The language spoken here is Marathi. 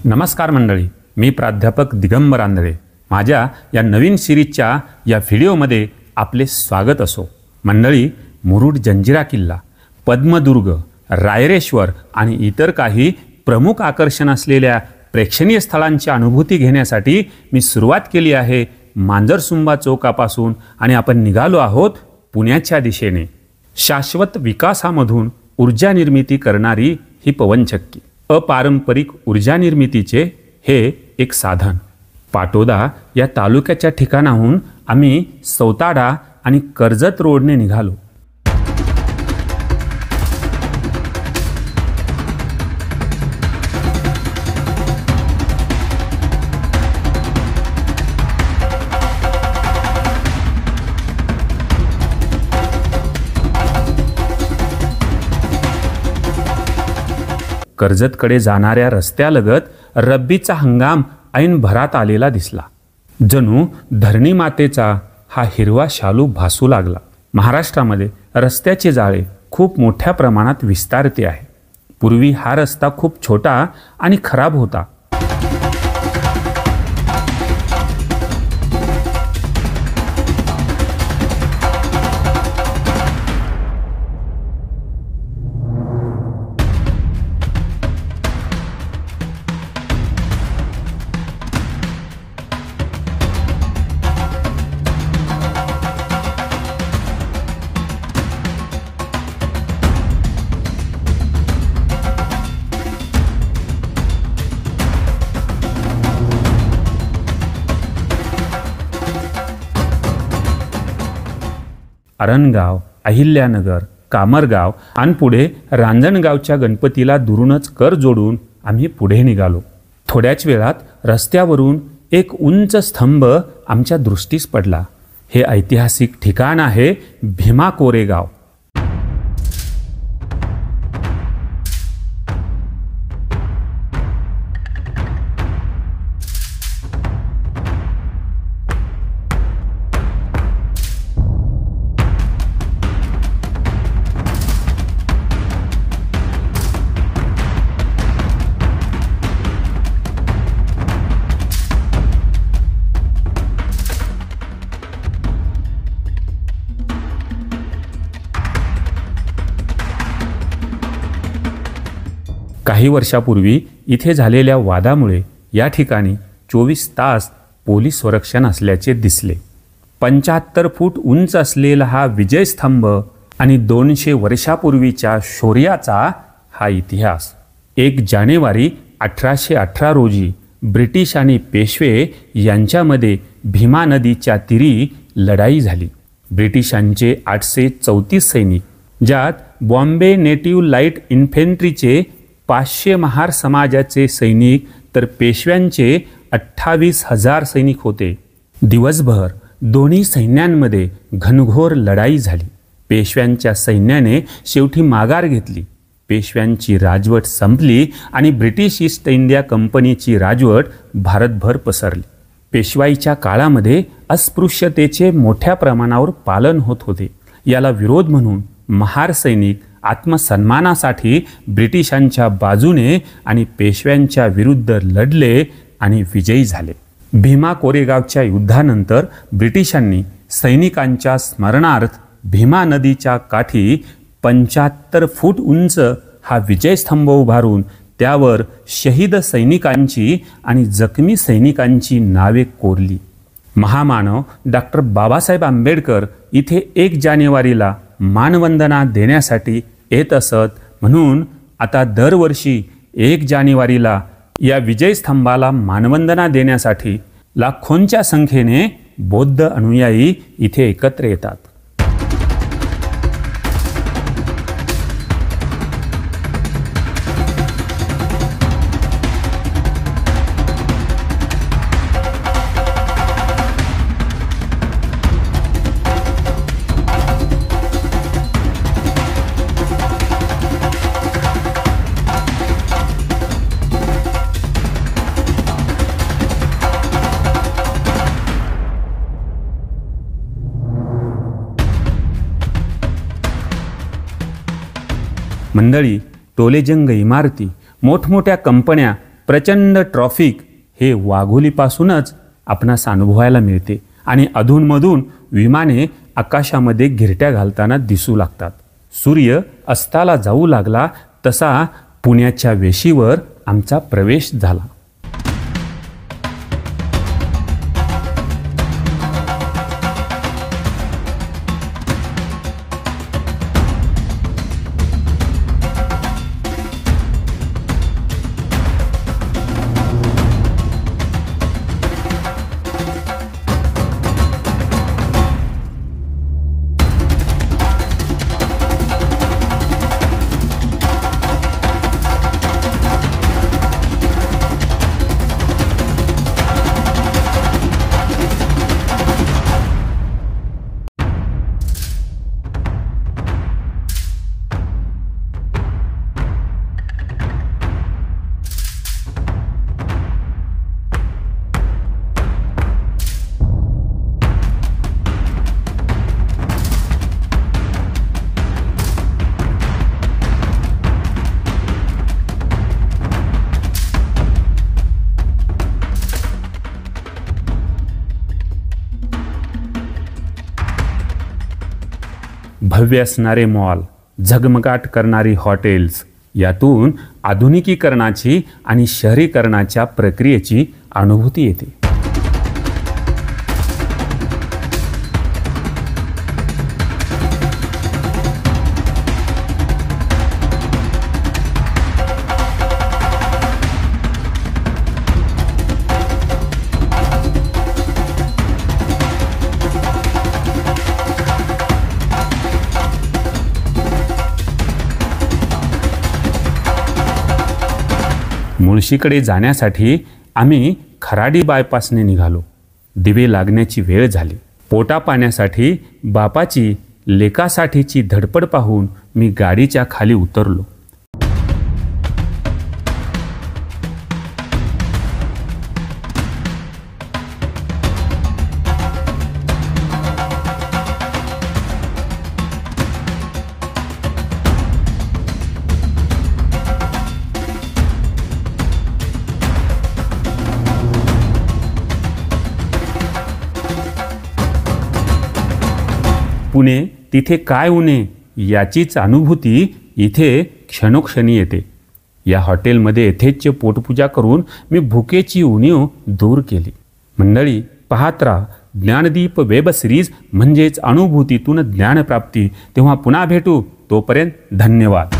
नमस्कार मंडळी, मी प्राध्यापक दिगंबर आंधळे. माझ्या या नवीन सिरीजच्या या व्हिडिओमध्ये आपले स्वागत असो. मंडळी, मुरुड जंजिरा किल्ला, पद्मदुर्ग, रायरेश्वर आणि इतर काही प्रमुख आकर्षण असलेल्या प्रेक्षणीय स्थळांची अनुभूती घेण्यासाठी मी सुरुवात केली आहे मांजरसुंबा चौकापासून आणि आपण निघालो आहोत पुण्याच्या दिशेने. शाश्वत विकासामधून ऊर्जा निर्मिती करणारी ही पवनचक्की, अपारंपरिक ऊर्जा निर्मितीचे हे एक साधन. पाटोदा या तालुक्याच्या ठिकाणाहून आम्ही सौताडा आणि कर्जत रोडने निघालो. कर्जतकडे जाणाऱ्या रस्त्यालगत रब्बीचा हंगाम ऐन भरात आलेला दिसला. जणू धरणी मातेचा हा हिरवा शालू भासू लागला. महाराष्ट्रामध्ये रस्त्याचे जाळे खूप मोठ्या प्रमाणात विस्तारते आहे. पूर्वी हा रस्ता खूप छोटा आणि खराब होता. अरणगाव, अहिल्यानगर, कामरगाव आणि पुढे रांजणगावच्या गणपतीला दुरूनच कर जोडून आम्ही पुढे निघालो. थोड्याच वेळात रस्त्यावरून एक उंच स्तंभ आमच्या दृष्टीस पडला. हे ऐतिहासिक ठिकाण आहे भीमा कोरेगाव. काही वर्षापूर्वी इथे झालेल्या वादामुळे या ठिकाणी 24 तास पोलीस संरक्षण असल्याचे दिसले. 75 फूट उंच असलेला हा विजयस्तंभ आणि 200 वर्षापूर्वीच्या शौर्याचा हा इतिहास. 1 जानेवारी 1818 रोजी ब्रिटिश आणि पेशवे यांच्यामध्ये भीमा नदीच्या तीरी लढाई झाली. ब्रिटिशांचे 834 सैनिक, ज्यात बॉम्बे नेटिव्ह लाईट इन्फेंट्रीचे 500 महार समाजाचे सैनिक तर पेशव्यांचे 28,000 सैनिक होते. दिवसभर दोन्ही सैन्यांमध्ये घनघोर लढाई झाली. पेशव्यांच्या सैन्याने शेवटी माघार घेतली. पेशव्यांची राजवट संपली आणि ब्रिटिश ईस्ट इंडिया कंपनीची राजवट भारतभर पसरली. पेशवाईच्या काळामध्ये अस्पृश्यतेचे मोठ्या प्रमाणावर पालन होत होते. याला विरोध म्हणून महार सैनिक आत्मसन्मानासाठी ब्रिटिशांच्या बाजूने आणि पेशव्यांच्या विरुद्ध लढले आणि विजयी झाले. भीमा कोरेगावच्या युद्धानंतर ब्रिटिशांनी सैनिकांच्या स्मरणार्थ भीमा नदीच्या काठी 75 फूट उंच हा विजयस्तंभ उभारून त्यावर शहीद सैनिकांची आणि जखमी सैनिकांची नावे कोरली. महामानव डॉक्टर बाबासाहेब आंबेडकर इथे 1 जानेवारीला मानवंदना देण्यासाठी येत असत. म्हणून आता दरवर्षी 1 जानेवारीला या विजयस्तंभाला मानवंदना देण्यासाठी लाखोंच्या संख्येने बौद्ध अनुयायी इथे एकत्र येतात. मंडळी, टोलेजंग इमारती, मोठमोठ्या कंपन्या प्रचंड ट्रॉफिक हे वाघोलीपासूनच आपणास अनुभवायला मिळते आणि अधूनमधून विमाने आकाशामध्ये घिरट्या घालताना दिसू लागतात. सूर्य अस्ताला जाऊ लागला तसा पुण्याच्या वेशीवर आमचा प्रवेश झाला. भव्य असणारे मॉल, झगमगाट करणारी हॉटेल्स, यातून आधुनिकीकरणाची आणि शहरीकरणाच्या प्रक्रियेची अनुभूती येते. मुळशीकडे जाण्यासाठी आम्ही खराडी बायपासने निघालो. दिवे लागण्याची वेळ झाली. पोटा पाण्यासाठी बापाची लेकासाठीची धडपड पाहून मी गाडीच्या खाली उतरलो. पुणे तिथे काय उणे याचीच अनुभूती इथे क्षणोक्षणी येते. या हॉटेलमध्ये यथेच्छ पोटपूजा करून मी भुकेची उणीव दूर केली. मंडळी, पाहत राहा ज्ञानदीप वेब सिरीज म्हणजेच अनुभूतीतून ज्ञानप्राप्ती. तेव्हा पुन्हा भेटू. तोपर्यंत धन्यवाद.